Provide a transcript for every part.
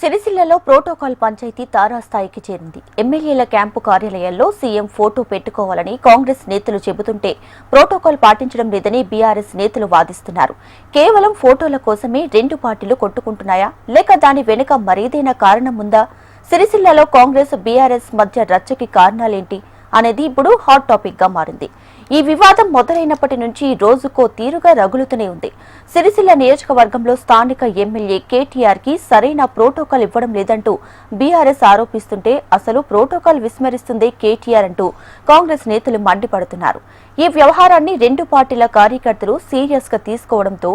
సిరిసిల్లలో ప్రోటోకాల్ పంచాయతీ తారాస్థాయికి చేరింది. ఎమ్మెల్యేల క్యాంపు కార్యాలయాల్లో సీఎం ఫోటో పెట్టుకోవాలని కాంగ్రెస్ నేతలు చెబుతుంటే ప్రోటోకాల్ పాటించడం లేదని బీఆర్ఎస్ నేతలు వాదిస్తున్నారు. కేవలం ఫోటోల కోసమే రెండు పార్టీలు కొట్టుకుంటున్నాయా, లేక దాని వెనుక మరేదైనా కారణం ఉందా? సిరిసిల్లలో కాంగ్రెస్ బీఆర్ఎస్ మధ్య రచ్చకి కారణాలేంటి అనేది ఇప్పుడు హాట్ టాపిక్ గా మారింది. ఈ వివాదం మొదలైనప్పటి నుంచి రోజుకో తీరుగా రగులుతూనే ఉంది. సిరిసిల్ల నియోజకవర్గంలో స్థానిక ఎమ్మెల్యే కేటీఆర్ కి సరైన ప్రోటోకాల్ ఇవ్వడం లేదంటూ బీఆర్ఎస్ ఆరోపిస్తుంటే అసలు ప్రోటోకాల్ విస్మరిస్తుందే కేటీఆర్ అంటూ కాంగ్రెస్ నేతలు మండిపడుతున్నారు. ఈ వ్యవహారాన్ని రెండు పార్టీల కార్యకర్తలు సీరియస్ గా తీసుకోవడంతో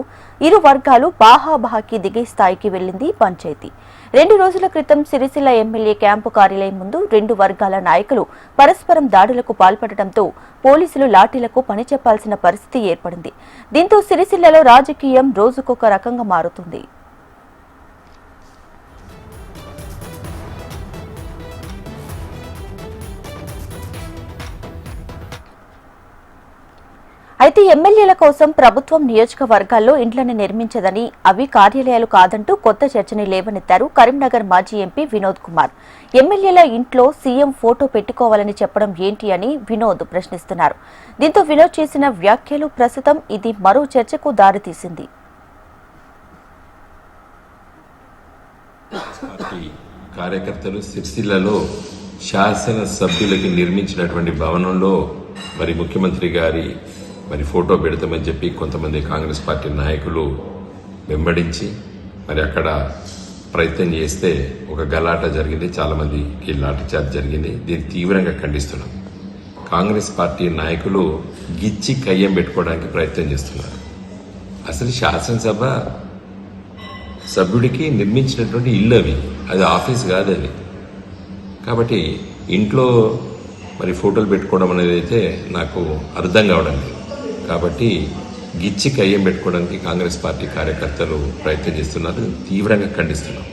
ఇరు వర్గాలు బాహాబాహాకి దిగే స్థాయికి వెళ్లింది పంచాయతీ. 2 రోజుల క్రితం సిరిసిల్ల ఎమ్మెల్యే క్యాంపు కార్యాలయం ముందు రెండు వర్గాల నాయకులు పరస్పరం దాడులకు పాల్పడటంతో పోలీసులు లాఠీలకు పని చెప్పాల్సిన పరిస్థితి ఏర్పడింది. దీంతో సిరిసిల్లలో రాజకీయం రోజుకొక రకంగా మారుతుంది. అయితే ఎమ్మెల్యేల కోసం ప్రభుత్వం నియోజకవర్గాల్లో ఇండ్లను నిర్మించదని, అవి కార్యాలయాలు కాదంటూ కొత్త చర్చని లేవనెత్తారు కరీంనగర్ మాజీ ఎంపీ వినోద్ కుమార్. ఎమ్మెల్యేల ఇంట్లో సీఎం ఫోటో పెట్టుకోవాలని చెప్పడం ఏంటి అని వినోద్ ప్రశ్నిస్తున్నారు. దీంతో వినోద్ చేసిన వ్యాఖ్యలు ప్రస్తుతం ఇది మరో చర్చకు దారితీసింది. కార్యకర్తలు సిరిసిల్లలో శాసన సభ్యులకి నిర్మించినటువంటి భవనంలో మరి ముఖ్యమంత్రి గారి ఫోటో పెడతామని చెప్పి కొంతమంది కాంగ్రెస్ పార్టీ నాయకులు వెంబడించి మరి అక్కడ ప్రయత్నం చేస్తే ఒక గలాట జరిగింది, చాలా మందికి లాఠీ చార్జ్ జరిగింది. దీన్ని తీవ్రంగా ఖండిస్తున్నాం. కాంగ్రెస్ పార్టీ నాయకులు గిచ్చి కయ్యం పెట్టుకోవడానికి ప్రయత్నం చేస్తున్నారు. అసలు శాసనసభ సభ్యుడికి నిర్మించినటువంటి ఇల్లు అవి, అది ఆఫీస్ కాదు అది. కాబట్టి ఇంట్లో ఫోటోలు పెట్టుకోవడం అనేది అయితే నాకు అర్థం కావడం లేదు. కాబట్టి గిచ్చి కయ్యం పెట్టుకోవడానికి కాంగ్రెస్ పార్టీ కార్యకర్తలు ప్రయత్నం చేస్తున్నారు. తీవ్రంగా ఖండిస్తున్నాం.